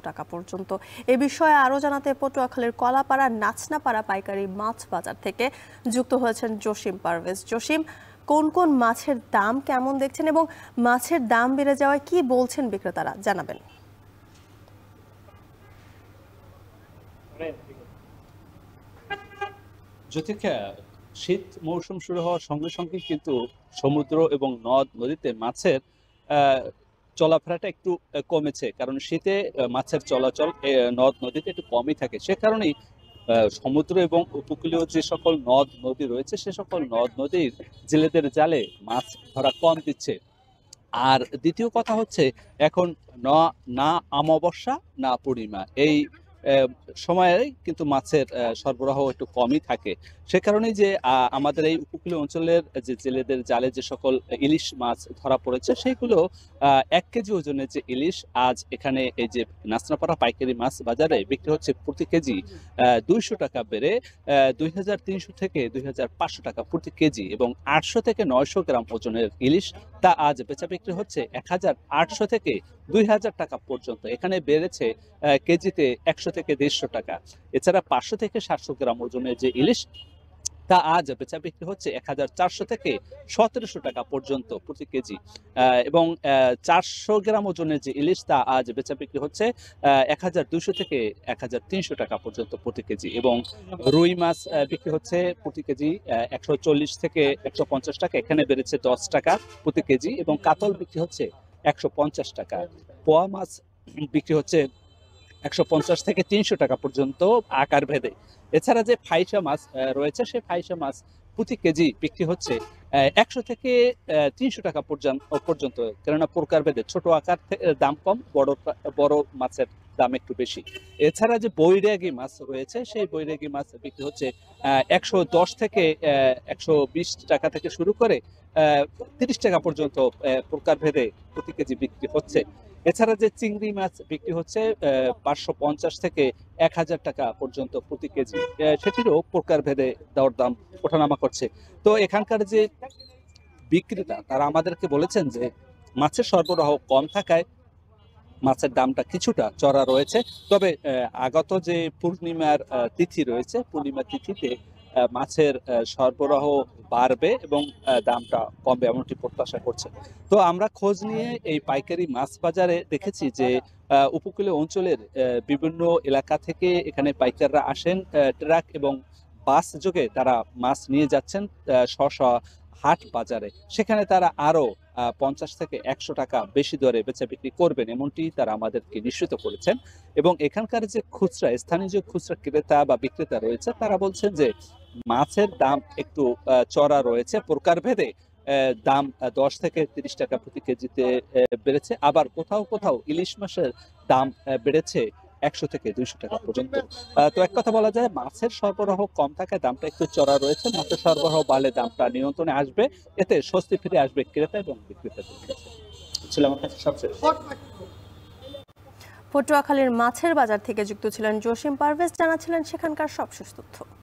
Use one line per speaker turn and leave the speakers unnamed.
টাকা পর্যন্ত। এ বিষয়ে আরও জানাতে পটুয়াখালীর কলাপাড়া নাচনাপাড়া পাইকারি মাছ বাজার থেকে যুক্ত হয়েছেন জসিম পারভেজ। জসিম, কোন কোন মাছের দাম কেমন দেখছেন এবং মাছের দাম বেড়ে যাওয়ায় কি বলছেন বিক্রেতারা, জানাবেন।
জ্যোতিকা, শীত মৌসুম শুরু হওয়ার সঙ্গে সঙ্গে কিন্তু সমুদ্র এবং নদ নদীতে মাছের চলাফেরাটা একটু কমেছে, কারণ শীতে মাছের চলাচল নদ নদীতে একটু কমই থাকে। সে কারণেই সমুদ্র এবং উপকূলীয় যে সকল নদ নদী রয়েছে সে সকল নদ নদীর জেলেদের জালে মাছ ধরা কম দিচ্ছে। আর দ্বিতীয় কথা হচ্ছে, এখন না না অমাবস্যা না পূর্ণিমা, এই সময়ে কিন্তু মাছের সরবরাহ একটু কমই থাকে। সে কারণেই যে আমাদের এই উপকূলীয় অঞ্চলের যে জেলেদের জালে যে সকল ইলিশ মাছ ধরা পড়েছে সেগুলো 1 কেজি ওজনের যে ইলিশ আজ এখানে এই যে নাচনাপাড়া পাইকারি মাছ বাজারে বিক্রি হচ্ছে প্রতি কেজি 200 টাকা বেড়ে 2300 থেকে 2500 টাকা প্রতি কেজি, এবং 800 থেকে 900 গ্রাম ওজনের ইলিশ তা আজ বেচা বিক্রি হচ্ছে 1800 থেকে 2000 টাকা পর্যন্ত। এখানে বেড়েছে কেজিতে 100 থেকে 150 টাকা। এছাড়া 500 থেকে 700 গ্রাম ওজনের যে ইলিশ তা আজ বেচা বিক্রি হচ্ছে 1400 থেকে 1700 টাকা পর্যন্ত প্রতি কেজি, এবং 400 গ্রাম ওজনের যে ইলিশ তা আজ বেচা বিক্রি হচ্ছে 1200 থেকে 1300 টাকা পর্যন্ত প্রতি কেজি, এবং রুই মাছ বিক্রি হচ্ছে প্রতি কেজি 140 থেকে 150 টাকা, এখানে বেড়েছে 10 টাকা প্রতি কেজি, এবং কাতল বিক্রি হচ্ছে 150 টাকা। পোয়া মাছ বিক্রি হচ্ছে 150 থেকে 300 টাকা পর্যন্ত আকার ভেদে। এছাড়া যে ফাইসা মাছ রয়েছে সেই ফাইসা মাছ প্রতি কেজি বিক্রি হচ্ছে 100 থেকে 300 টাকা পর্যন্ত, কেননা প্রকার ভেদে ছোট আকার দাম কম, বড় মাছের দাম একটু বেশি। এছাড়া যে বৈরাগী মাছ রয়েছে সেই বৈরাগী মাছ বিক্রি হচ্ছে 110 থেকে 120 টাকা থেকে শুরু করে 30 টাকা পর্যন্ত প্রকার ভেদে প্রতি কেজি বিক্রি হচ্ছে। এছাড়া যে চিংড়ি মাছ বিক্রি হচ্ছে 550 থেকে 1000 টাকা পর্যন্ত প্রতি কেজি, সেটিরও প্রকার ভেদে দরদাম ওঠানামা করছে। তো এখানকার যে বিক্রেতা তারা আমাদেরকে বলেছেন যে মাছের সরবরাহ কম থাকায় মাছের দামটা কিছুটা চড়া রয়েছে। তবে আগত যে পূর্ণিমার তিথি রয়েছে, পূর্ণিমার তিথিতে মাছের সরবরাহ বাড়বে এবং দামটা কমবে এমনটি প্রত্যাশা করছে। তো আমরা খোঁজ নিয়ে এই পাইকারি মাছ বাজারে দেখেছি যে উপকূলীয় অঞ্চলের বিভিন্ন এলাকা থেকে এখানে পাইকাররা আসেন, ট্রাক এবং বাস যোগে তারা মাছ নিয়ে যাচ্ছেন স্ব হাট বাজারে। সেখানে তারা আরো 50 থেকে 100 টাকা বেশি দরে বেচা বিক্রি করবেন এমনটি তারা আমাদেরকে নিশ্চিত করেছেন। এবং এখানকার যে খুচরা স্থানীয় যে খুচরা ক্রেতা বা বিক্রেতা রয়েছে তারা বলছেন যে মাছের দাম একটু চড়া রয়েছে, প্রকার ভেদে দাম 10 থেকে 30 টাকা প্রতি কেজিতে বেড়েছে। আবার কোথাও কোথাও ইলিশ মাছের দাম বেড়েছে 100 থেকে 200 টাকা পর্যন্ত। তো এক কথা বলা যায়, মাছের সরবরাহ কম থাকায় দামটা একটু চড়া রয়েছে। মাছের সরবরাহ বাড়লে দামটা নিয়ন্ত্রণে আসবে, এতে স্বস্তি ফিরে আসবে ক্রেতা এবং বিক্রেতাদের কাছে। ছিল আমার কাছে সবশেষ।
পটুয়াখালীর মাছের বাজার থেকে যুক্ত ছিলেন জসিম পারভেজ, জানাচ্ছিলেন সেখানকার সবশেষ তথ্য।